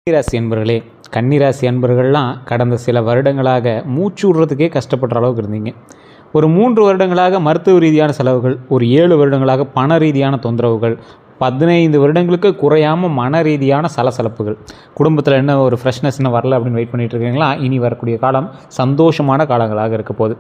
கன்னிராசி அன்பர்களே, கன்னிராசி அன்பர்கள்லாம் கடந்த சில வருடங்களாக மூச்சு விடுறதுக்கே கஷ்டப்படுற அளவுக்கு இருந்தீங்க. ஒரு 3 வருடங்களாக மருத்துவ ரீதியான செலவுகள், ஒரு 7 வருடங்களாக பண ரீதியான தொந்தரவுகள், 15 வருடங்களுக்கு குறையாமல் மன ரீதியான சலசலப்புகள், குடும்பத்தில் என்ன ஒரு ஃப்ரெஷ்னஸ் இன்னும் வரல அப்படின்னு வெயிட் பண்ணிகிட்டு இருக்கீங்களா? இனி வரக்கூடிய காலம் சந்தோஷமான காலங்களாக இருக்க போகுது.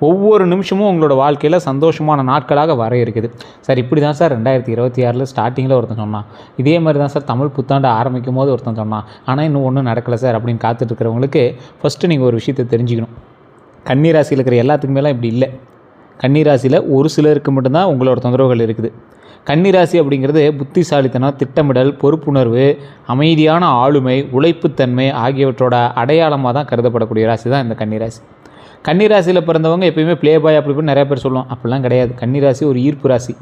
ஒவ்வொரு நிமிஷமும் உங்களோட வாழ்க்கையில் சந்தோஷமான நாட்களாக வர இருக்குது. சார் இப்படி தான் சார் 2026 ஸ்டார்டிங்கில் ஒருத்தன் சொன்னான், இதே மாதிரி தான் சார் தமிழ் புத்தாண்டு ஆரம்பிக்கும் போது ஒருத்தன் சொன்னான், ஆனால் இன்னும் ஒன்றும் நடக்கலை சார் அப்படின்னு காத்துட்ருக்கிறவங்களுக்கு ஃபஸ்ட்டு நீங்கள் ஒரு விஷயத்தை தெரிஞ்சுக்கணும். கன்னிராசியில் இருக்கிற எல்லாத்துக்குமேலாம் இப்படி இல்லை. கன்னிராசியில் ஒரு சிலருக்கு மட்டும்தான் உங்களோட தொந்தரவுகள் இருக்குது. கன்னிராசி அப்படிங்கிறது புத்திசாலித்தனம், திட்டமிடல், பொறுப்புணர்வு, அமைதியான ஆளுமை, உழைப்புத்தன்மை ஆகியவற்றோட அடையாளமாக தான் கருதப்படக்கூடிய ராசி தான் இந்த கன்னிராசி. கன்னிராசியில் பிறந்தவங்க எப்பயுமே ப்ளே பாய் அப்படி இப்படி நிறைய பேர் சொல்லுவோம். அப்படிலாம் கிடையாது. கன்னிராசி ஒரு ஈர்ப்பு ராசி.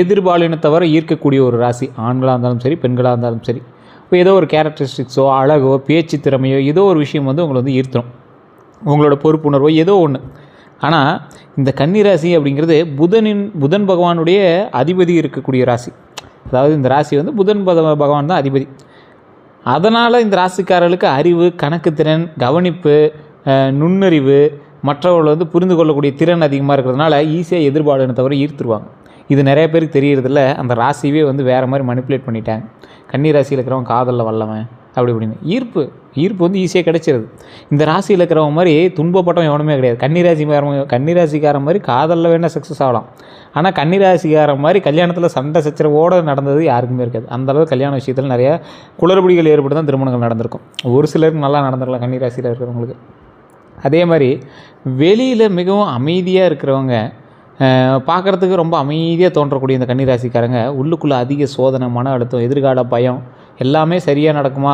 எதிர்பாலினத்தவரை ஈர்க்கக்கூடிய ஒரு ராசி. ஆண்களாக இருந்தாலும் சரி, பெண்களாக இருந்தாலும் சரி. இப்போ ஏதோ ஒரு கேரக்டரிஸ்டிக்ஸோ, அழகோ, பேச்சு திறமையோ ஏதோ ஒரு விஷயம் உங்களை ஈர்த்துரும். உங்களோட பொறுப்புணர்வோ ஏதோ ஒன்று. ஆனால் இந்த கன்னிராசி அப்படிங்கிறது புதன் பகவானுடைய அதிபதி இருக்கக்கூடிய ராசி. அதாவது இந்த ராசி புதன் பகவான் தான் அதிபதி. அதனால் இந்த ராசிக்காரர்களுக்கு அறிவு, கணக்குத்திறன், கவனிப்பு, நுண்ணறிவு, மற்றவர்கள் புரிந்து கொள்ளக்கூடிய திறன் அதிகமாக இருக்கிறதுனால ஈஸியாக எதிர்பாலினத்தை தவிர ஈர்த்துருவாங்க. இது நிறைய பேருக்கு தெரியறதில்ல. அந்த ராசியவே வேறு மாதிரி மனிப்புலேட் பண்ணிட்டாங்க. கன்னிராசியில் இருக்கிறவங்க காதலில் வல்லவன் அப்படி இப்படின்னு. ஈர்ப்பு ஈஸியாக கிடைச்சிருது. இந்த ராசியில் இருக்கிறவங்க மாதிரி துன்பப்பட்டவன் எவனுமே கிடையாது. கன்னிராசிக்காரன் மாதிரி காதலில் வேணால் சக்ஸஸ் ஆகலாம். ஆனால் கன்னிராசிக்காரன் மாதிரி கல்யாணத்தில் சண்டை சச்சரவோடு நடந்தது யாருக்குமே இருக்காது. அந்தளவு கல்யாண விஷயத்தில் நிறையா குளறுபடிகள் ஏற்பட்டு தான் திருமணங்கள் நடந்திருக்கும். ஒரு சிலருக்கு நல்லா நடந்திருக்கலாம் கன்னிராசியில் இருக்கிறவங்களுக்கு. அதே மாதிரி வெளியில் மிகவும் அமைதியாக இருக்கிறவங்க, பார்க்குறதுக்கு ரொம்ப அமைதியாக தோன்றக்கூடிய இந்த கன்னிராசிக்காரங்க உள்ளுக்குள்ளே அதிக சோதனை, மன அழுத்தம், எதிர்கால பயம், எல்லாமே சரியாக நடக்குமா,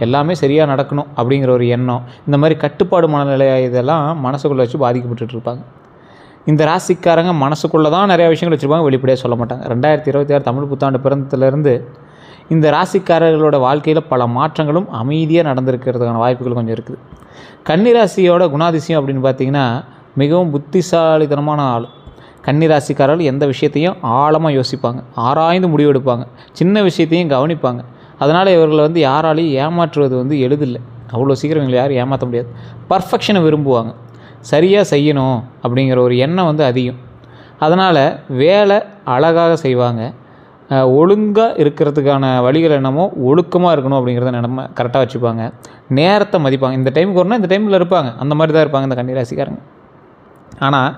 எல்லாமே சரியாக நடக்கணும் அப்படிங்கிற ஒரு எண்ணம், இந்த மாதிரி கட்டுப்பாடு மனநிலை இதெல்லாம் மனசுக்குள்ளே வச்சு பாதிக்கப்பட்டு இருப்பாங்க. இந்த ராசிக்காரங்க மனசுக்குள்ளே தான் நிறையா விஷயங்கள் வச்சுருப்பாங்க, வெளிப்படையாக சொல்ல மாட்டாங்க. 2026 தமிழ் புத்தாண்டு பிறந்ததுலேருந்து இந்த ராசிக்காரர்களோட வாழ்க்கையில் பல மாற்றங்களும் அமைதியாக நடந்திருக்கிறதுக்கான வாய்ப்புகள் கொஞ்சம் இருக்குது. கன்னிராசியோட குணாதிசயம் அப்படின்னு பார்த்திங்கன்னா மிகவும் புத்திசாலித்தனமான ஆள். கன்னிராசிக்காரர்கள் எந்த விஷயத்தையும் ஆழமாக யோசிப்பாங்க, ஆராய்ந்து முடிவெடுப்பாங்க, சின்ன விஷயத்தையும் கவனிப்பாங்க. அதனால் இவர்களை யாராலையும் ஏமாற்றுவது எளிதில்லை. அவ்வளோ சீக்கிரம் இவங்களை யாரும் ஏமாற்ற முடியாது. பர்ஃபெக்ஷனை விரும்புவாங்க. சரியாக செய்யணும் அப்படிங்கிற ஒரு எண்ணம் அதிகம். அதனால் வேலை அழகாக செய்வாங்க. ஒழுங்காக இருக்கிறதுக்கான வழிகள் என்னமோ ஒழுக்கமாக இருக்கணும் அப்படிங்கிறத நம்ம கரெக்டாக வச்சுப்பாங்க. நேரத்தை மதிப்பாங்க. இந்த டைமுக்கு வரணும், இந்த டைமில் இருப்பாங்க. அந்த மாதிரி தான் இருப்பாங்க இந்த கன்னிராசிக்காரங்க. ஆனால்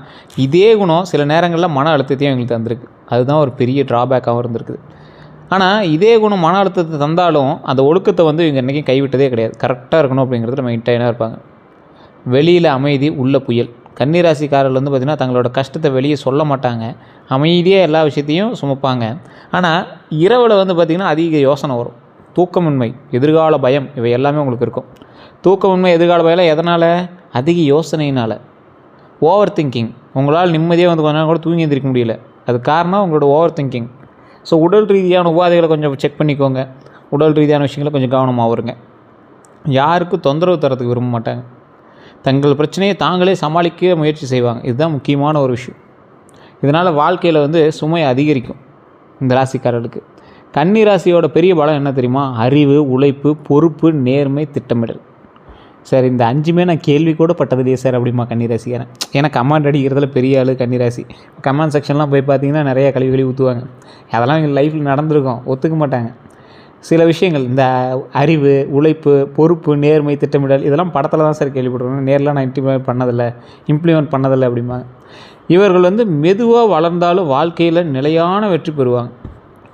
இதே குணம் சில நேரங்களில் மன அழுத்தத்தையும் எங்களுக்கு தந்திருக்கு. அதுதான் ஒரு பெரிய ட்ராபேக்காகவும் இருந்திருக்குது. ஆனால் இதே குணம் மன அழுத்தத்தை தந்தாலும் அந்த ஒழுக்கத்தை இவங்க என்றைக்கும் கைவிட்டதே கிடையாது. கரெக்டாக இருக்கணும் அப்படிங்கிறதுல மெயின்டைனாக இருப்பாங்க. வெளியில் அமைதி, உள்ள புயல். கன்னிராசிக்காரர்கள் பார்த்திங்கன்னா தங்களோட கஷ்டத்தை வெளியே சொல்ல மாட்டாங்க. அமைதியாக எல்லா விஷயத்தையும் சுமப்பாங்க. ஆனால் இரவில் பார்த்திங்கன்னா அதிக யோசனை வரும். தூக்கமின்மை, எதிர்கால பயம், இவை எல்லாமே உங்களுக்கு இருக்கும். தூக்கமின்மை, எதிர்கால பயம் எதனால்? அதிக யோசனையினால். Over thinking. உங்களால் நிம்மதியாக கொஞ்ச நேரம் கூட தூங்கி எழுந்திரிக்க முடியல. அது காரணம் உங்களோட ஓவர் திங்கிங். ஸோ உடல் ரீதியான உபாதைகளை கொஞ்சம் செக் பண்ணிக்கோங்க. உடல் ரீதியான விஷயங்களை கொஞ்சம் கவனமாக வருங்க. யாருக்கும் தொந்தரவு தரத்துக்கு விரும்ப மாட்டாங்க. தங்கள் பிரச்சனையை தாங்களே சமாளிக்க முயற்சி செய்வாங்க. இதுதான் முக்கியமான ஒரு விஷயம். இதனால் வாழ்க்கையில் சுமை அதிகரிக்கும் இந்த ராசிக்காரர்களுக்கு. கன்னிராசியோட பெரிய பலம் என்ன தெரியுமா? அறிவு, உழைப்பு, பொறுப்பு, நேர்மை, திட்டமிடல். சார் இந்த 5மே நான் கேள்வி கூட பட்டதில்லையே சார் அப்படிமா கன்னிராசிக்காரன். ஏன்னா கமெண்ட் அடிக்கிறதுல பெரிய ஆள் கன்னிராசி. கமெண்ட் செக்ஷன்லாம் போய் பார்த்தீங்கன்னா நிறையா கழுவி ஊற்றுவாங்க. அதெல்லாம் எங்கள் லைஃப்பில் நடந்திருக்கும், ஒத்துக்க மாட்டாங்க. சில விஷயங்கள் இந்த அறிவு, உழைப்பு, பொறுப்பு, நேர்மை, திட்டமிடல் இதெல்லாம் படத்தில் தான் சார் கேள்விப்படுறோம். நேரில் நான் இம்ப்ளிமெண்ட் பண்ணதில்லை அப்படிம்பாங்க. இவர்கள் மெதுவாக வளர்ந்தாலும் வாழ்க்கையில் நிலையான வெற்றி பெறுவாங்க.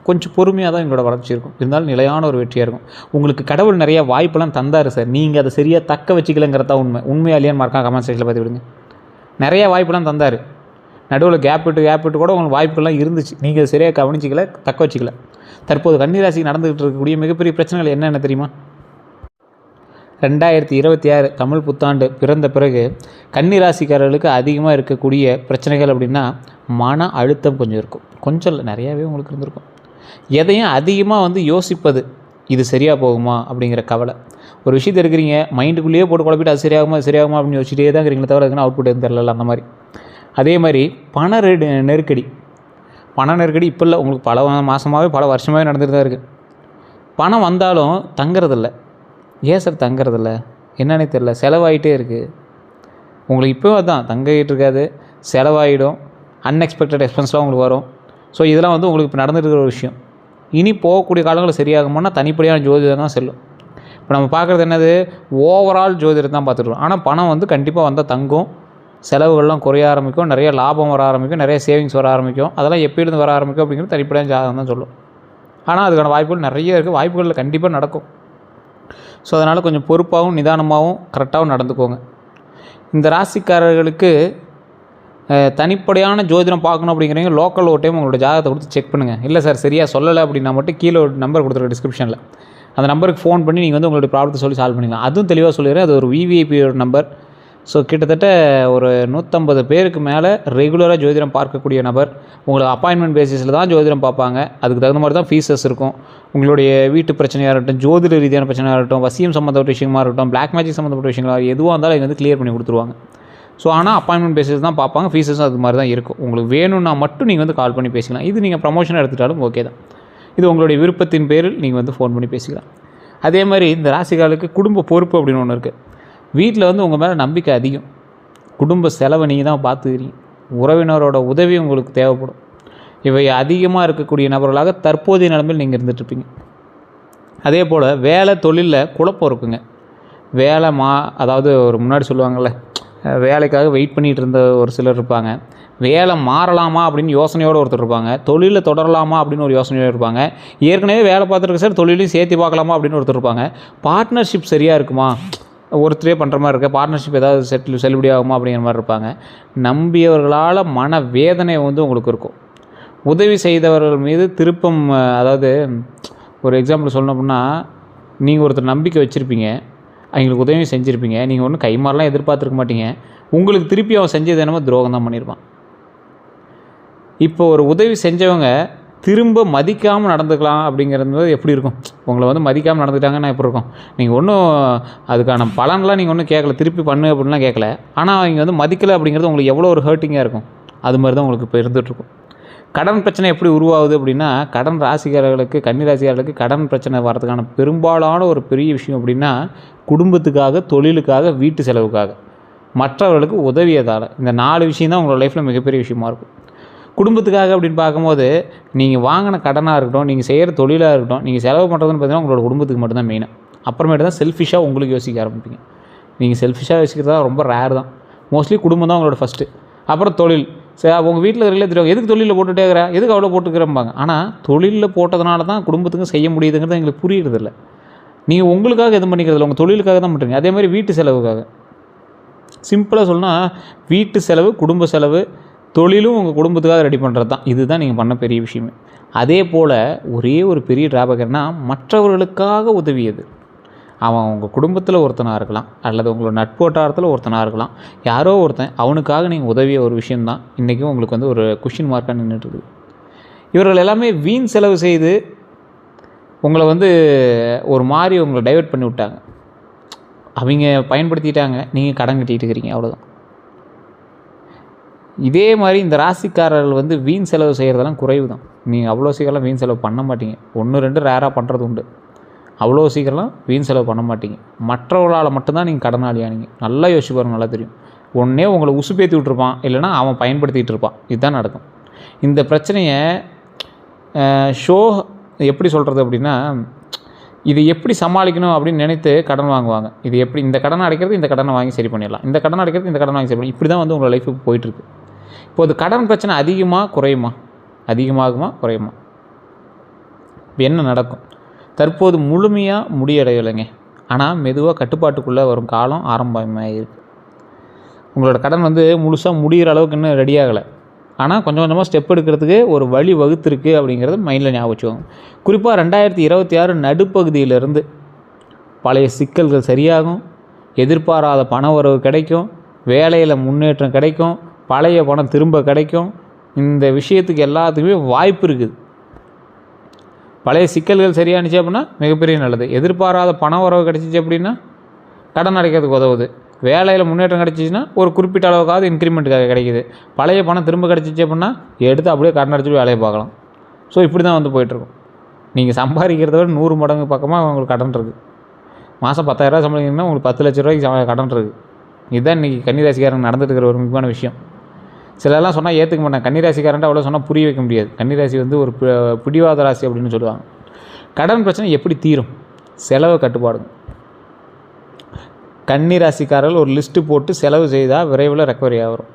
கொஞ்சம் பொறுமையாக தான் எங்களோட வளர்ச்சி இருக்கும். இருந்தாலும் நிலையான ஒரு வெற்றியாக இருக்கும். உங்களுக்கு கடவுள் நிறையா வாய்ப்பெல்லாம் தந்தார் சார், நீங்கள் அதை சரியாக தக்க வச்சுக்கலங்கிறதா உண்மையாக இல்லையான்னு மறக்காம கமெண்ட் செக்ஷனில் பார்த்து விடுங்க. நிறையா வாய்ப்பெல்லாம் தந்தார். நடுவில் கேப் விட்டு கூட உங்களுக்கு வாய்ப்புகள்லாம் இருந்துச்சு. நீங்கள் சரியாக கவனிச்சிக்கல, தக்க வச்சுக்கல. தற்போது கன்னிராசி நடந்துகிட்டு இருக்கக்கூடிய மிகப்பெரிய பிரச்சனைகள் என்னென்ன தெரியுமா? 2026 தமிழ் புத்தாண்டு பிறந்த பிறகு கன்னிராசிக்காரர்களுக்கு அதிகமாக இருக்கக்கூடிய பிரச்சனைகள் அப்படின்னா மன அழுத்தம் கொஞ்சம் இருக்கும். கொஞ்சம் இல்லை, நிறையாவே உங்களுக்கு இருந்திருக்கும். எதையும் அதிகமாக யோசிப்பது, இது சரியாக போகுமா அப்படிங்கிற கவலை. ஒரு விஷயத்தை இருக்கிறீங்க, மைண்டுக்குள்ளேயே போட்டு குழப்பிட்டு அது சரியாகுமா அப்படின்னு யோசிச்சுட்டே தான் இருக்கிறீங்களே தவிர அதுக்குன்னு அவுட்புட் எதுவும் தெரியல. அந்த மாதிரி. அதே மாதிரி பண நெருக்கடி இப்போ இல்லை, உங்களுக்கு பல மாதமாகவே பல வருஷமாகவே நடந்துட்டு தான் இருக்குது. பணம் வந்தாலும் தங்குறதில்ல. ஏன் சார் தங்குறதில்ல? என்னன்னே தெரில, செலவாயிட்டே இருக்குது. உங்களுக்கு இப்போவும் அதுதான் தங்கிட்டு இருக்காது, செலவாயிடும், அன்எக்ஸ்பெக்டட் எக்ஸ்பென்ஸ்லாம் உங்களுக்கு வரும். ஸோ இதெல்லாம் வந்து உங்களுக்கு இப்போ நடந்துட்டு இருக்கிற ஒரு விஷயம். இனி போகக்கூடிய காலங்களில் சரியாகுமானா தனிப்படையான ஜோதிடம் தான் செல்லும். இப்போ நம்ம பார்க்குறது என்னது, ஓவரால் ஜோதிடம் தான் பார்த்துட்ருக்கோம். ஆனால் பணம் வந்து கண்டிப்பாக வந்தால் தங்கும், செலவுகள்லாம் குறைய ஆரம்பிக்கும், நிறைய லாபம் வர ஆரம்பிக்கும், நிறைய சேவிங்ஸ் வர ஆரம்பிக்கும். அதெல்லாம் எப்போயிருந்து வர ஆரம்பிக்கும் அப்படிங்கிறது தனிப்படையான ஜாதகம் தான் சொல்லும். ஆனால் அதுக்கான வாய்ப்புகள் நிறைய இருக்குது, வாய்ப்புகள் கண்டிப்பாக நடக்கும். ஸோ அதனால் கொஞ்சம் பொறுப்பாகவும் நிதானமாகவும் கரெக்டாகவும் நடந்துக்கோங்க. இந்த ராசிக்காரர்களுக்கு தனிப்படையான ஜோதிடம் பார்க்கணும் அப்படிங்கிறீங்க, லோக்கல் ஒரு டைம் உங்களோட ஜாதகத்தை கொடுத்து செக் பண்ணுங்கள். இல்லை சார் சரியாக சொல்லலை அப்படின்னா மட்டும் கீழே ஒரு நம்பர் கொடுத்துருக்க டிஸ்கிரிப்ஷனில், அந்த நம்பருக்கு ஃபோன் பண்ணி நீங்கள் வந்து உங்களுடைய ப்ராப்ளத்தை சொல்லி சால்வ் பண்ணிக்கலாம். அதுவும் தெளிவாக சொல்லிடுறேன், அது ஒரு விவிஐபியோட நம்பர். ஸோ கிட்டத்தட்ட ஒரு 150 பேருக்கு மேலே ரெகுலராக ஜோதிடம் பார்க்கக்கூடிய நபர். உங்களுக்கு அப்பாயின்மெண்ட் பேசிஸில் தான் ஜோதிடம் பார்ப்பாங்க. அதுக்கு தகுந்த மாதிரி தான் ஃபீஸஸ் இருக்கும். உங்களுடைய வீட்டு பிரச்சனையாக இருக்கட்டும், ஜோதிட ரீதியான பிரச்சனையாக இருக்கட்டும், வசியம் சம்மந்தப்பட்ட விஷயமாக இருக்கட்டும், பிளாக் மேஜிக் சம்மந்தப்பட்ட விஷயங்களாக எதுவாக இருந்தாலும் இங்கே வந்து கிளியர் பண்ணி கொடுத்துருவாங்க. ஸோ ஆனால் அப்பாயின்மெண்ட் பேசிஸ் தான் பார்ப்பாங்க, ஃபீஸஸும் அது மாதிரி தான் இருக்கும். உங்களுக்கு வேணும்னா மட்டும் நீங்கள் வந்து கால் பண்ணி பேசிக்கலாம். இது நீங்கள் ப்ரமோஷனாக எடுத்துட்டாலும் ஓகே தான். இது உங்களுடைய விருப்பத்தின் பேரில் நீங்கள் வந்து ஃபோன் பண்ணி பேசிக்கலாம். அதே மாதிரி இந்த ராசிக்காலுக்கு குடும்ப பொறுப்பு அப்படின்னு ஒன்று இருக்குது. வீட்டில் வந்து உங்கள் மேலே நம்பிக்கை அதிகம், குடும்ப செலவை நீங்கள் தான் பார்த்துக்கிறீங்க, உறவினரோட உதவி உங்களுக்கு தேவைப்படும். இவை அதிகமாக இருக்கக்கூடிய நபர்களாக தற்போதைய நிலைமையில் நீங்கள் இருந்துகிட்ருப்பீங்க. அதே போல் வேலை தொழிலில் குழப்பம் இருக்குங்க. வேலை அதாவது ஒரு முன்னாடி சொல்லுவாங்கள்ல, வேலைக்காக வெயிட் பண்ணிகிட்டு இருந்த ஒரு சிலர் இருப்பாங்க. வேலை மாறலாமா அப்படின்னு யோசனையோடு ஒருத்தர் இருப்பாங்க. தொழிலில் தொடரலாமா அப்படின்னு ஒரு யோசனையோடு இருப்பாங்க. ஏற்கனவே வேலை பார்த்துருக்கு சார், தொழிலையும் சேர்த்து பார்க்கலாமா அப்படின்னு ஒருத்தர் இருப்பாங்க. பார்ட்னர்ஷிப் சரியாக இருக்குமா, ஒருத்தரே பண்ணுற மாதிரி இருக்க, பார்ட்னர்ஷிப் ஏதாவது செல்லுபடி ஆகுமா அப்படிங்கிற மாதிரி இருப்பாங்க. நம்பியவர்களால் மன வேதனை வந்து உங்களுக்கு இருக்கும். உதவி செய்தவர்கள் மீது திருப்பம், அதாவது ஒரு எக்ஸாம்பிள் சொல்லணும் அப்படின்னா, நீங்கள் ஒருத்தர் நம்பிக்கை வச்சுருப்பீங்க, அவங்களுக்கு உதவி செஞ்சுருப்பீங்க, நீங்கள் ஒன்றும் கைமாறலாம் எதிர்பார்த்துருக்க மாட்டீங்க. உங்களுக்கு திருப்பி அவன் செஞ்சது என்னமோ துரோகம் தான் பண்ணியிருப்பான். இப்போ ஒரு உதவி செஞ்சவங்க திரும்ப மதிக்காமல் நடந்துக்கலாம் அப்படிங்கிறது எப்படி இருக்கும்? உங்களை வந்து மதிக்காமல் நடந்துக்கிட்டாங்கன்னா எப்படி இருக்கும்? நீங்கள் ஒன்றும் அதுக்கான பலன்லாம் நீங்கள் ஒன்றும் கேட்கல, திருப்பி பண்ணு அப்படின்லாம் கேட்கல. ஆனால் அவங்க வந்து மதிக்கலை அப்படிங்கிறது உங்களுக்கு எவ்வளோ ஒரு ஹர்ட்டிங்காக இருக்கும். அது மாதிரி தான் உங்களுக்கு இப்போ இருந்துகிட்ருக்கும். கடன் பிரச்சனை எப்படி உருவாகுது அப்படின்னா, கடன் ராசிக்காரர்களுக்கு, கன்னி ராசிக்காரர்களுக்கு கடன் பிரச்சனை வரதுக்கான பெரும்பாலான ஒரு பெரிய விஷயம் அப்படின்னா, குடும்பத்துக்காக, தொழிலுக்காக, வீட்டு செலவுக்காக, மற்றவர்களுக்கு உதவியதால், இந்த 4 விஷயம் தான் உங்களோட லைஃப்பில் மிகப்பெரிய விஷயமா இருக்கும். குடும்பத்துக்காக அப்படின்னு பார்க்கும்போது, நீங்கள் வாங்கின கடனாக இருக்கட்டும், நீங்கள் செய்கிற தொழிலாக இருக்கட்டும், நீங்கள் செலவு பண்ணுறதுன்னு பார்த்தீங்கன்னா உங்களோட குடும்பத்துக்கு மட்டும்தான் மெயினாக. அப்புறமேட்டு தான் செல்ஃபிஷாக உங்களுக்கு யோசிக்க ஆரம்பிப்பீங்க. நீங்கள் செல்ஃபிஷாக யோசிக்கிறதா ரொம்ப ரேர் தான். மோஸ்ட்லி குடும்பம் தான் உங்களோட ஃபஸ்ட்டு. அப்புறம் தொழில். சரி, உங்கள் வீட்டில் ரிலேட்டிவ் எதுக்கு தொழிலில் போட்டுகிட்டே இருக்கிற, எதுக்கு அவ்வளோ போட்டுக்கிறம்பாங்க. ஆனால் தொழிலில் போட்டதுனால தான் குடும்பத்துக்கும் செய்ய முடியுதுங்கிறது எங்களுக்கு புரியுறதில்ல. நீங்கள் உங்களுக்காக எதுவும் பண்ணிக்கிறதில்ல, உங்கள் தொழிலுக்காக தான் பண்ணுறீங்க. அதே மாதிரி வீட்டு செலவுக்காக. சிம்பிளாக சொன்னால், வீட்டு செலவு, குடும்ப செலவு, தொழிலும் உங்கள் குடும்பத்துக்காக ரெடி பண்ணுறது தான். இதுதான் நீங்கள் பண்ண பெரிய விஷயமே. அதே போல் ஒரே ஒரு பெரிய டிராபேக்னா, மற்றவர்களுக்காக உதவியது. அவன் உங்கள் குடும்பத்தில் ஒருத்தனாக இருக்கலாம், அல்லது உங்களோட நட்பு வட்டாரத்தில் ஒருத்தனாக இருக்கலாம். யாரோ ஒருத்தன் அவனுக்காக நீங்கள் உதவிய ஒரு விஷயந்தான் இன்றைக்கும் உங்களுக்கு வந்து ஒரு குஷன் மார்க்காக நின்றுட்டுருக்குது. இவர்கள் எல்லாமே வீண் செலவு செய்து உங்களை வந்து ஒரு மாதிரி உங்களை டைவெர்ட் பண்ணி விட்டாங்க. அவங்க பயன்படுத்திட்டாங்க, நீங்கள் கடன் கட்டிகிட்டு இருக்கிறீங்க, அவ்வளோதான். இதே மாதிரி இந்த ராசிக்காரர்கள் வந்து வீண் செலவு செய்கிறதெல்லாம் குறைவு தான். நீங்கள் அவ்வளோ சீக்கிரம் வீண் செலவு பண்ண மாட்டீங்க. 1-2 ரேராக பண்ணுறது உண்டு. அவ்வளோ சீக்கிரம்லாம் வீண் செலவு பண்ண மாட்டீங்க. மற்றவர்களால் மட்டும்தான் நீங்கள் கடனாளியானீங்க. நல்லா யோசிச்சு பாருங்க, நல்லா தெரியும். ஒன்றே உங்களை உசுப்பேற்றி விட்டுருப்பான், இல்லைனா அவன் பயன்படுத்திகிட்டு இருப்பான். இதுதான் நடக்கும். இந்த பிரச்சனையை எப்படி சொல்கிறது அப்படின்னா, இது எப்படி சமாளிக்கணும் அப்படின்னு நினைத்து கடன் வாங்குவாங்க. இது எப்படி இந்த கடனை அடைக்கிறது, இந்த கடனை வாங்கி சரி பண்ணிடலாம், இந்த கடனை அடைக்கிறது, இந்த கடனை வாங்கி சரி பண்ணி, இப்படி தான் வந்து உங்களோட லைஃப் போயிட்டுருக்கு. இப்போ அது கடன் பிரச்சனை அதிகமாக குறையுமா, அதிகமாகுமா குறையுமா? இப்போ என்ன நடக்கும்? தற்போது முழுமையாக முடியடையலைங்க, ஆனால் மெதுவாக கட்டுப்பாட்டுக்குள்ளே வரும் காலம் ஆரம்பமாகிருக்கு. உங்களோட கடன் வந்து முழுசாக முடிகிற அளவுக்கு இன்னும் ரெடி ஆகலை. ஆனால் கொஞ்சம் கொஞ்சமாக ஸ்டெப் எடுக்கிறதுக்கு ஒரு வழி வகுத்துருக்கு அப்படிங்கிறது மைண்டில் ஞாபகம் வச்சுக்கோங்க. குறிப்பாக 2026 நடுப்பகுதியிலிருந்து பழைய சிக்கல்கள் சரியாகும், எதிர்பாராத பண வரவு கிடைக்கும், வேலையில் முன்னேற்றம் கிடைக்கும், பழைய பணம் திரும்ப கிடைக்கும். இந்த விஷயத்துக்கு எல்லாத்துக்குமே வாய்ப்பு இருக்குது. பழைய சிக்கல்கள் சரியானுச்சு அப்படின்னா மிகப்பெரிய நல்லது. எதிர்பாராத பண வரவு கிடச்சிச்சு அப்படின்னா கடன் அடைக்கிறதுக்கு உதவுது. வேலையில் முன்னேற்றம் கிடச்சிச்சின்னா ஒரு குறிப்பிட்ட அளவுக்காவது இன்க்ரிமெண்ட்டுக்காக கிடைக்கிது. பழைய பணம் திரும்ப கிடச்சிச்சு அப்படின்னா எடுத்து அப்படியே கடன் அடைச்சிட்டு வேலையை பார்க்கலாம். ஸோ இப்படி தான் வந்து போயிட்டுருக்கும். நீங்கள் சம்பாதிக்கிறத விட 100 மடங்கு பக்கமாக உங்களுக்கு கடன் இருக்குது. மாதம் 10,000 சம்பளிங்கன்னா உங்களுக்கு 10 லட்ச ரூபாய்க்கு கடன் இருக்குது. இதுதான் இன்றைக்கி கன்னிராசிக்காரங்க நடந்துட்டு இருக்கிற ஒரு முக்கியமான விஷயம். சிலர்லாம் சொன்னால் ஏற்றுக்க மாட்டாங்க. கன்னிராசிக்காரன்ட்டு அவ்வளோ சொன்னால் புரிய வைக்க முடியாது. கன்னிராசி வந்து ஒரு பிடிவாத ராசி அப்படின்னு சொல்லுவாங்க. கடன் பிரச்சனை எப்படி தீரும்? செலவு கட்டுப்பாடுங்க. கன்னிராசிக்காரர்கள் ஒரு லிஸ்ட்டு போட்டு செலவு செய்தால் விரைவில் ரெக்கவரி ஆகும்.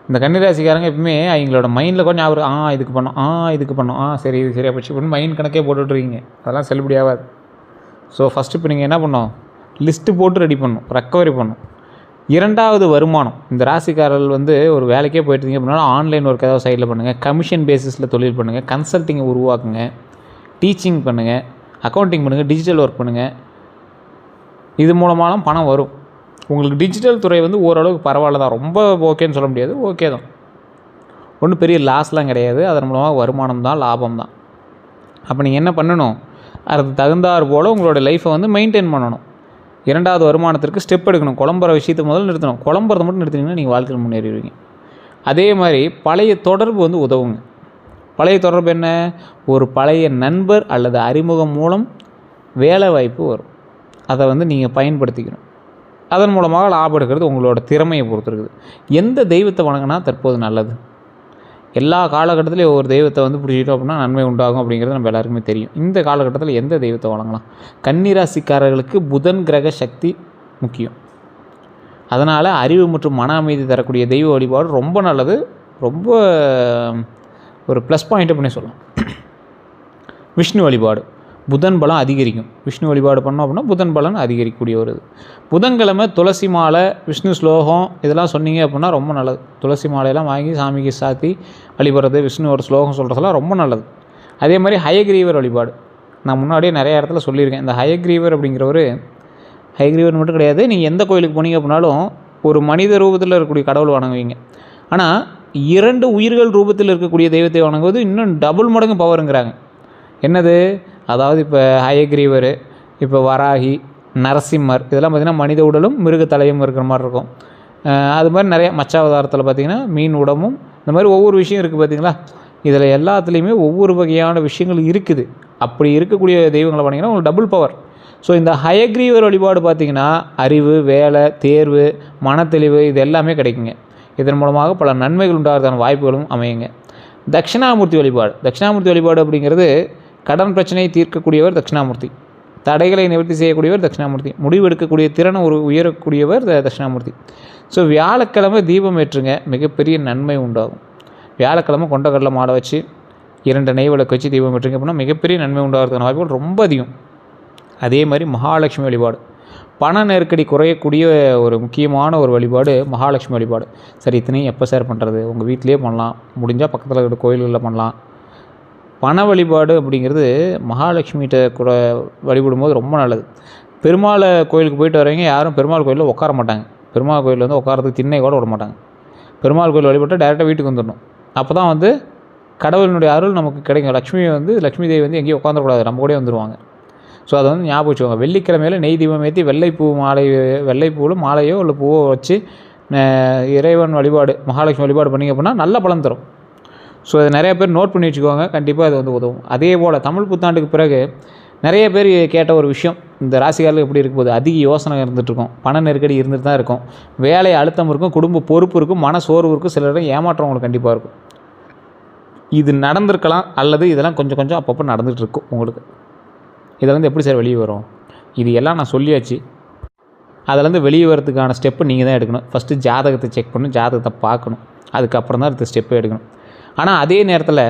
இந்த கன்னிராசிக்காரங்க எப்பவுமே அவங்களோட மைண்டில் கொஞ்சம் ஞாபகம் இதுக்கு பண்ணோம் சரி இது சரியாக போச்சு இப்படின்னு மைண்ட் கணக்கே போட்டுட்ருக்கீங்க. அதெல்லாம் செல்லுபடி ஆகாது. ஸோ ஃபஸ்ட்டு இப்போ நீங்கள் என்ன பண்ணணும், லிஸ்ட்டு போட்டு ரெடி பண்ணணும், ரெக்கவரி பண்ணணும். 2வது வருமானம். இந்த ராசிக்காரர்கள் வந்து ஒரு வேலைக்கே போயிட்டுருந்தீங்க அப்படின்னா ஆன்லைன் ஒர்க் ஏதாவது சைடில் பண்ணுங்கள், கமிஷன் பேசிஸில் தொழில் பண்ணுங்கள், கன்சல்ட்டிங்கை உருவாக்குங்க, டீச்சிங் பண்ணுங்கள், அக்கௌண்டிங் பண்ணுங்கள், டிஜிட்டல் ஒர்க் பண்ணுங்கள். இது மூலமாலும் பணம் வரும். உங்களுக்கு டிஜிட்டல் துறை வந்து ஓரளவுக்கு பரவாயில்ல தான், ரொம்ப ஓகேன்னு சொல்ல முடியாது, ஓகே தான், ஒன்றும் பெரிய லாஸ்லாம் கிடையாது. அதன் மூலமாக வருமானம் தான், லாபம் தான். அப்போ நீங்கள் என்ன பண்ணணும், அதுக்கு தகுந்தாறு போல் உங்களோட லைஃப்பை வந்து மெயின்டைன் பண்ணணும். 2வது வருமானத்திற்கு ஸ்டெப் எடுக்கணும். குழம்புற விஷயத்தை முதல்ல நிறுத்தணும். குழம்புறதை மட்டும் நிறுத்தினீங்கன்னா நீங்கள் வாழ்க்கையில் முன்னேறிடுவீங்க. அதே மாதிரி பழைய தொடர்பு வந்து உதவுங்க. பழைய தொடர்பு என்ன, ஒரு பழைய நண்பர் அல்லது அறிமுகம் மூலம் வேலை வாய்ப்பு வரும். அதை வந்து நீங்கள் பயன்படுத்திக்கணும். அதன் மூலமாக லாபம் எடுக்கிறது உங்களோட திறமையை பொறுத்து இருக்குது. எந்த தெய்வத்தை வணங்கினா தற்போது நல்லது? எல்லா காலகட்டத்திலையும் ஒவ்வொரு தெய்வத்தை வந்து பிடிச்சிட்டோம் அப்படின்னா நன்மை உண்டாகும் அப்படிங்கிறது நம்ம எல்லாருக்குமே தெரியும். இந்த காலகட்டத்தில் எந்த தெய்வத்தை வணங்கலாம்? கன்னிராசிக்காரர்களுக்கு புதன் கிரக சக்தி முக்கியம். அதனால் அறிவு மற்றும் மன அமைதி தரக்கூடிய தெய்வ வழிபாடு ரொம்ப நல்லது, ரொம்ப ஒரு ப்ளஸ் பாயிண்ட் அப்படின்னு சொல்லலாம். விஷ்ணு வழிபாடு புதன் பலம் அதிகரிக்கும். விஷ்ணு வழிபாடு பண்ணோம் அப்படின்னா புதன் பலன் அதிகரிக்கக்கூடிய ஒரு இது. புதன்கிழமை துளசி மாலை, விஷ்ணு ஸ்லோகம் இதெல்லாம் சொன்னீங்க அப்படின்னா ரொம்ப நல்லது. துளசி மாலையெல்லாம் வாங்கி சாமிக்கு சாத்தி வழிபடுறது, விஷ்ணுவோட ஸ்லோகம் சொல்கிறதெல்லாம் ரொம்ப நல்லது. அதே மாதிரி ஹயக்ரீவர் வழிபாடு நான் முன்னாடியே நிறைய இடத்துல சொல்லியிருக்கேன். இந்த ஹயக்ரீவர் அப்படிங்கிறவர் ஹயக்ரீவர் மட்டும் கிடையாது, நீங்கள் எந்த கோயிலுக்கு போனீங்க அப்படின்னாலும் ஒரு மனித ரூபத்தில் இருக்கக்கூடிய கடவுள் வணங்குவீங்க. ஆனால் 2 உயிர்கள் ரூபத்தில் இருக்கக்கூடிய தெய்வத்தை வணங்குவது இன்னும் டபுள் மடங்கு பவருங்கிறாங்க. என்னது, அதாவது இப்போ ஹயக்ரீவர், இப்போ வராகி, நரசிம்மர் இதெல்லாம் பார்த்திங்கன்னா மனித உடலும் மிருக தலையும் இருக்கிற மாதிரி இருக்கும். அது மாதிரி நிறைய மச்சாவதாரத்தில் பார்த்திங்கன்னா மீன் உடம்பும் இந்த மாதிரி ஒவ்வொரு விஷயம் இருக்குது பார்த்திங்களா. இதில் எல்லாத்துலேயுமே ஒவ்வொரு வகையான விஷயங்கள் இருக்குது. அப்படி இருக்கக்கூடிய தெய்வங்களை பண்ணிங்கன்னா உங்களுக்கு டபுள் பவர். ஸோ இந்த ஹயக்ரீவர் வழிபாடு பார்த்திங்கன்னா அறிவு, வேலை, தேர்வு, மனத்தெளிவு இது எல்லாமே கிடைக்குங்க. இதன் மூலமாக பல நன்மைகள் உண்டாகிறதான வாய்ப்புகளும் அமையுங்க. தட்சிணாமூர்த்தி வழிபாடு அப்படிங்கிறது கடன் பிரச்சனையை தீர்க்கக்கூடியவர் தட்சிணாமூர்த்தி, தடைகளை நிவர்த்தி செய்யக்கூடியவர் தட்சிணாமூர்த்தி, முடிவு எடுக்கக்கூடிய திறனை உயரக்கூடியவர் தட்சிணாமூர்த்தி. ஸோ வியாழக்கிழமை தீபம் ஏற்றுங்க, மிகப்பெரிய நன்மை உண்டாகும். வியாழக்கிழமை கொண்டக்கடலை மாடை வச்சு 2 நெய் விளக்கு வச்சு தீபம் ஏற்றுங்க அப்படின்னா மிகப்பெரிய நன்மை உண்டாகிறதுக்கான வாய்ப்புகள் ரொம்ப அதிகம். அதே மாதிரி மகாலட்சுமி வழிபாடு பண நெருக்கடி குறையக்கூடிய ஒரு முக்கியமான ஒரு வழிபாடு மகாலட்சுமி வழிபாடு. சரி, இத்தனையும் எப்போ சார் பண்ணுறது? உங்கள் வீட்டிலே பண்ணலாம், முடிஞ்சால் பக்கத்தில் இருக்கிற கோயில்களில் பண்ணலாம். பண வழிபாடு அப்படிங்கிறது மகாலட்சுமிகிட்ட கூட வழிபடும்போது ரொம்ப நல்லது. பெருமாள் கோயிலுக்கு போயிட்டு வரவங்க யாரும் பெருமாள் கோயிலில் உட்கார மாட்டாங்க. பெருமாள் கோயிலில் வந்து உட்காரத்துக்கு திண்ணை கூட விட மாட்டாங்க. பெருமாள் கோயில் வழிபட்டு டேரெக்டாக வீட்டுக்கு வந்துடணும். அப்போ தான் வந்து கடவுளினுடைய அருள் நமக்கு கிடைக்கும். லக்ஷ்மி தேவி வந்து எங்கேயும் உட்காந்துக்கூடாது, நம்ம கூட வந்துடுவாங்க. ஸோ அதை வந்து ஞாபகம் வச்சுக்கோங்க. வெள்ளிக்கிழமையில் நெய் தீபம் ஏற்றி வெள்ளைப்பூவில் மாலையோ இல்லை பூவோ வச்சு இறைவன் வழிபாடு மகாலட்சுமி வழிபாடு பண்ணிங்க அப்படின்னா நல்ல பலன் தரும். ஸோ அதை நிறைய பேர் நோட் பண்ணி வச்சுக்கோங்க, கண்டிப்பாக அது வந்து உதவும். அதே போல் தமிழ் புத்தாண்டுக்கு பிறகு நிறைய பேர் கேட்ட ஒரு விஷயம், இந்த ராசிக்காரர்கள் எப்படி இருக்கும் போது அதிக யோசனை இருந்துகிட்ருக்கும், பண நெருக்கடி இருந்துட்டு தான் இருக்கும், வேலை அழுத்தம் இருக்கும், குடும்ப பொறுப்பு இருக்கும், மன சோர்வு இருக்கும், சிலரும் ஏமாற்றம் உங்களுக்கு கண்டிப்பாக இருக்கும். இது நடந்திருக்கலாம் அல்லது இதெல்லாம் கொஞ்சம் கொஞ்சம் அப்பப்போ நடந்துகிட்டு இருக்கும் உங்களுக்கு. இதிலேருந்து எப்படி சார் வெளியே வரும்? இது எல்லாம் நான் சொல்லியாச்சு. அதிலேருந்து வெளியே வரதுக்கான ஸ்டெப்பு நீங்கள் தான் எடுக்கணும். ஃபஸ்ட்டு ஜாதகத்தை செக் பண்ணணும், ஜாதகத்தை பார்க்கணும், அதுக்கப்புறம் தான் அடுத்த ஸ்டெப்பை எடுக்கணும். ஆனால் அதே நேரத்தில்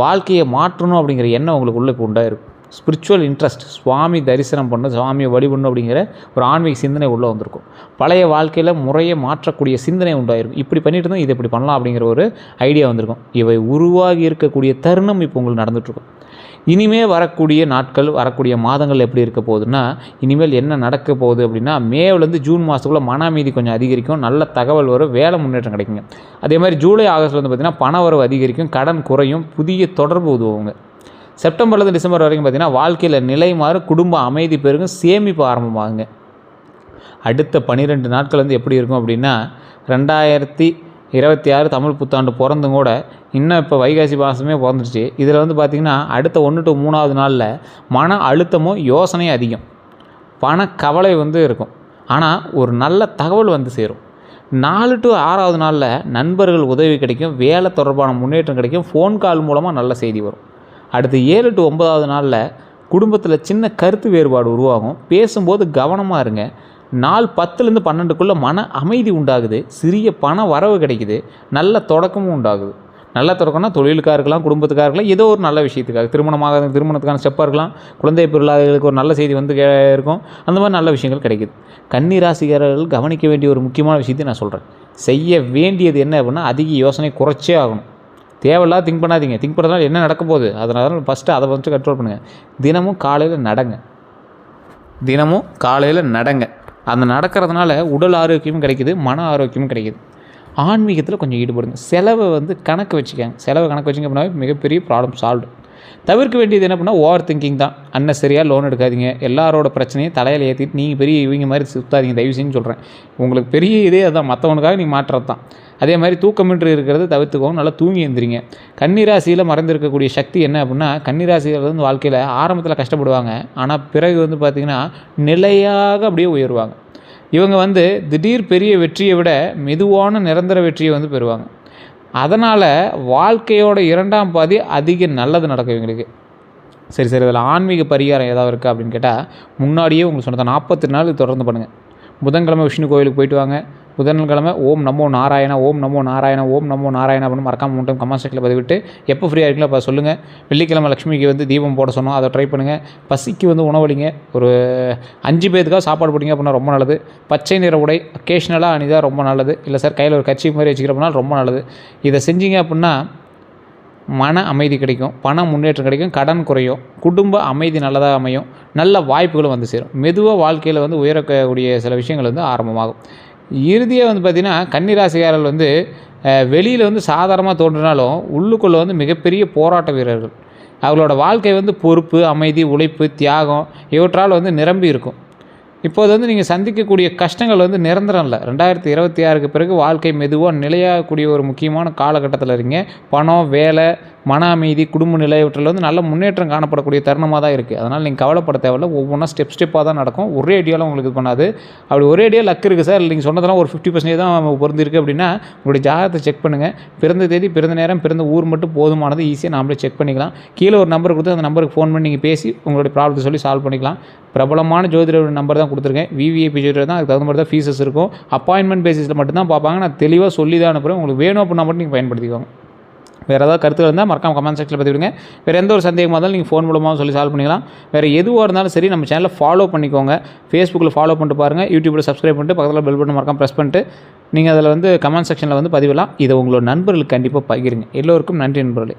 வாழ்க்கையை மாற்றணும் அப்படிங்கிற எண்ணம் உங்களுக்குள்ளே இப்போ உண்டாயிருக்கும். ஸ்பிரிச்சுவல் இன்ட்ரெஸ்ட், சுவாமி தரிசனம் பண்ணணும், சுவாமியை வழிபடணும் அப்படிங்கிற ஒரு ஆன்மீக சிந்தனை உள்ளே வந்திருக்கும். பழைய வாழ்க்கையில் முறையை மாற்றக்கூடிய சிந்தனை உண்டாயிருக்கும். இப்படி பண்ணிட்டு தான் இதை இப்படி பண்ணலாம் அப்படிங்கிற ஒரு ஐடியா வந்திருக்கும். இவை உருவாகி இருக்கக்கூடிய தருணம் இப்போ உங்களுக்கு நடந்துகிட்ருக்கும். இனிமேல் வரக்கூடிய நாட்கள், வரக்கூடிய மாதங்கள் எப்படி இருக்க போகுதுன்னா, இனிமேல் என்ன நடக்க போகுது அப்படின்னா, மேலேருந்து ஜூன் மாதத்துக்குள்ளே மன அமைதி கொஞ்சம் அதிகரிக்கும், நல்ல தகவல் வரும், வேலை முன்னேற்றம் கிடைக்குங்க. அதே மாதிரி ஜூலை ஆகஸ்ட்டில் வந்து பார்த்திங்கன்னா பண வரவு அதிகரிக்கும், கடன் குறையும், புதிய தொடர்பு உதவுங்க. செப்டம்பர்லேருந்து டிசம்பர் வரைக்கும் பார்த்திங்கன்னா வாழ்க்கையில் நிலை மாறும், குடும்ப அமைதி பெருகும், சேமிப்பு ஆரம்பமாகுங்க. அடுத்த 12 நாட்கள் வந்து எப்படி இருக்கும் அப்படின்னா, 26 தமிழ் புத்தாண்டு பிறந்தும் கூட இன்னும் இப்போ வைகாசி மாதமே பிறந்துருச்சு. இதில் வந்து பார்த்திங்கன்னா அடுத்த 1 to 3வது நாளில் மன அழுத்தமும் யோசனையும் அதிகம், பண கவலை வந்து இருக்கும். ஆனால் ஒரு நல்ல தகவல் வந்து சேரும். 4 to 6வது நாளில் நண்பர்கள் உதவி கிடைக்கும், வேலை தொடர்பான முன்னேற்றம் கிடைக்கும், ஃபோன் கால் மூலமாக நல்ல செய்தி வரும். அடுத்து 7 to 9வது நாளில் குடும்பத்தில் சின்ன கருத்து வேறுபாடு உருவாகும், பேசும்போது கவனமாக இருங்க. நாள் 10லேருந்து 12க்குள்ளே மன அமைதி உண்டாகுது, சிறிய பண வரவு கிடைக்குது, நல்ல தொடக்கமும் உண்டாகுது. நல்ல தொடக்கம்னா தொழிலுக்காக இருக்கலாம், குடும்பத்துக்காக இருக்கலாம், ஏதோ ஒரு நல்ல விஷயத்துக்காக, திருமணத்துக்கான ஸ்டெப்பாக இருக்கலாம், குழந்தை பிறலாதவர்களுக்கு ஒரு நல்ல செய்தி வந்து இருக்கும். அந்த மாதிரி நல்ல விஷயங்கள் கிடைக்குது. கன்னி ராசிக்காரர்கள் கவனிக்க வேண்டிய ஒரு முக்கியமான விஷயத்தை நான் சொல்கிறேன். செய்ய வேண்டியது என்ன அப்படின்னா, அதிக யோசனை குறைச்சே ஆகணும். தேவையில்லாத திங்க் பண்ணாதீங்க. திங்க் பண்ணுறதுனால என்ன நடக்க போகுது, அதனால ஃபஸ்ட்டு அதை வந்து கண்ட்ரோல் பண்ணுங்கள். தினமும் காலையில் நடங்க. அந்த நடக்கிறதுனால உடல் ஆரோக்கியமும் கிடைக்குது, மன ஆரோக்கியமும் கிடைக்குது. ஆன்மீகத்தில் கொஞ்சம் ஈடுபடுங்க. செலவை வந்து கணக்கு வச்சுக்கங்க. அப்படின்னா மிகப்பெரிய ப்ராப்ளம் சால்வ்டு. தவிர்க்க வேண்டியது என்ன பண்ணால் ஓவர் திங்கிங் தான். அன்னெசரியாக லோன் எடுக்காதீங்க. எல்லாரோட பிரச்சனையும் தலையில் ஏற்றிட்டு நீங்கள் பெரிய இவங்க மாதிரி சுற்றாதீங்க, தயவு செஞ்சு சொல்கிறேன். உங்களுக்கு பெரிய இதே அதுதான், மற்றவனுக்காக நீங்கள் மாற்றுறது தான். அதே மாதிரி தூக்கமின்றி இருக்கிறது தவிர்த்துக்கோங்க, நல்லா தூங்கி எழுந்திரிங்க. கன்னிராசியில் மறந்துருக்கக்கூடிய சக்தி என்ன அப்படின்னா, கன்னிராசியில் வந்து வாழ்க்கையில் ஆரம்பத்தில் கஷ்டப்படுவாங்க, ஆனால் பிறகு வந்து பார்த்திங்கன்னா நிலையாக அப்படியே உயருவாங்க. இவங்க வந்து திடீர் பெரிய வெற்றியை விட மெதுவான நிரந்தர வெற்றியை வந்து பெறுவாங்க. அதனால் வாழ்க்கையோட 2ஆம் பாதி அதிக நல்லது நடக்கும் இவங்களுக்கு. சரி இதில் ஆன்மீக பரிகாரம் ஏதாவது இருக்கா அப்படின்னு கேட்டால், முன்னாடியே உங்களுக்கு சொன்னதை 48 நாள் தொடர்ந்து பண்ணுங்கள். புதன்கிழமை விஷ்ணு கோயிலுக்கு போயிட்டு வாங்க. புதன்கிழமை ஓம் நமோ நாராயணா, ஓம் நமோ நாராயணா, ஓம் நமோ நாராயணா அப்படின்னு மறக்காம 3 டைம் கமெண்ட் செக்ஷனில் பதிவிட்டு எப்போ ஃப்ரீயாக இருக்குங்களோ அப்போ சொல்லுங்கள். வெள்ளிக்கிழமை லக்ஷ்மிக்கு வந்து தீபம் போட சொன்னோம், அதை ட்ரை பண்ணுங்கள். பசிக்கு வந்து உணவளிங்க. ஒரு 5 பேருக்காக சாப்பாடு போட்டிங்க அப்படின்னா ரொம்ப நல்லது. பச்சை நிற உடை அக்கேஷ்னலாக அணிதான் ரொம்ப நல்லது. இல்லை சார் கையில் ஒரு கட்சி மாதிரி வச்சுக்கிறப்பனால ரொம்ப நல்லது. இதை செஞ்சீங்க அப்படின்னா மன அமைதி கிடைக்கும், பண முன்னேற்றம் கிடைக்கும், கடன் குறையும், குடும்ப அமைதி நல்லதாக அமையும், நல்ல வாய்ப்புகளும் வந்து சேரும். மெதுவாக வாழ்க்கையில் வந்து உயரக்கூடிய சில விஷயங்கள் வந்து ஆரம்பமாகும். இறுதியாக வந்து பார்த்திங்கன்னா கன்னிராசிக்காரர்கள் வந்து வெளியில் வந்து சாதாரணமாக தோன்றினாலும் உள்ளுக்குள்ளே வந்து மிகப்பெரிய போராட்ட வீரர்கள். அவர்களோட வாழ்க்கை வந்து பொறுப்பு, அமைதி, உழைப்பு, தியாகம் இவற்றால் வந்து நிரம்பி இருக்கும். இப்போது வந்து நீங்கள் சந்திக்கக்கூடிய கஷ்டங்கள் வந்து நிரந்தரம் இல்லை. 2026க்கு பிறகு வாழ்க்கை மெதுவாக நிலையாகக்கூடிய ஒரு முக்கியமான காலகட்டத்தில் இருக்கீங்க. பணம், வேலை, மன அமைதி, குடும்ப நிலை இவற்றில் வந்து நல்ல முன்னேற்றம் காணப்படக்கூடிய தருணமாக தான் இருக்குது. அதனால் நீங்கள் கவலைப்பட தேவையில்லை. ஒவ்வொன்றா ஸ்டெப்பாக தான் நடக்கும். ஒரே ஐடியாலாம் உங்களுக்கு இது பண்ணாது. அப்படி ஒரே ஐடியா லக் இருக்குது சார், நீங்கள் சொன்னதெல்லாம் ஒரு 50% தான் பொருந்திருக்கு அப்படின்னா உங்களுடைய ஜாதகத்தை செக் பண்ணுங்கள். பிறந்த தேதி, பிறந்த நேரம், பிறந்த ஊர் மட்டும் போதுமானது. ஈஸியாக நாமளே செக் பண்ணிக்கலாம். கீழே ஒரு நம்பர் கொடுத்து அந்த நம்பருக்கு ஃபோன் பண்ணி நீங்கள் பேசி உங்களுடைய ப்ராப்ளத்தை சொல்லி சால்வ் பண்ணிக்கலாம். பிரபலமான ஜோதிடரோட நம்பர் தான் கொடுத்துருக்கேன். விவிஐபி ஜோதிடர் தான். அதுக்கு தகுந்த மாதிரி தான் ஃபீஸஸ் இருக்கும். அப்பாயின்மெண்ட் பேசிஸில் மட்டும்தான் பார்ப்பாங்க. நான் தெளிவாக சொல்லி தான் அனுப்புகிறேன். உங்களுக்கு வேணும் அப்படின்னா மட்டும் நீங்கள் பயன்படுத்திக்கோங்க. வேறு ஏதாவது கருத்துக்கள் இருந்தால் மறக்காம கமெண்ட் செக்ஷனில் பதிவிடுங்க. வேறு எந்த ஒரு சந்தேகமாக இருந்தாலும் நீங்கள் ஃபோன் மூலமாக சொல்லி சால்வ் பண்ணிக்கலாம். வேறு எதுவாக இருந்தாலும் சரி நம்ம சேனலை ஃபாலோ பண்ணிக்கோங்க. ஃபேஸ்புக்கில் ஃபாலோ பண்ணிட்டு பாருங்கள், யூடியூப்பில் சப்ஸ்கிரைப் பண்ணிட்டு பக்கத்தில் பெல் பட்டன் மறக்காம ப்ரெஸ் பண்ணிட்டு நீங்கள் அதில் வந்து கமெண்ட் செக்ஷனில் வந்து பதிவிடலாம். இதை உங்களோட நண்பர்களுக்கு கண்டிப்பாக பகிருங்க. எல்லோருக்கும் நன்றி நண்பர்களே.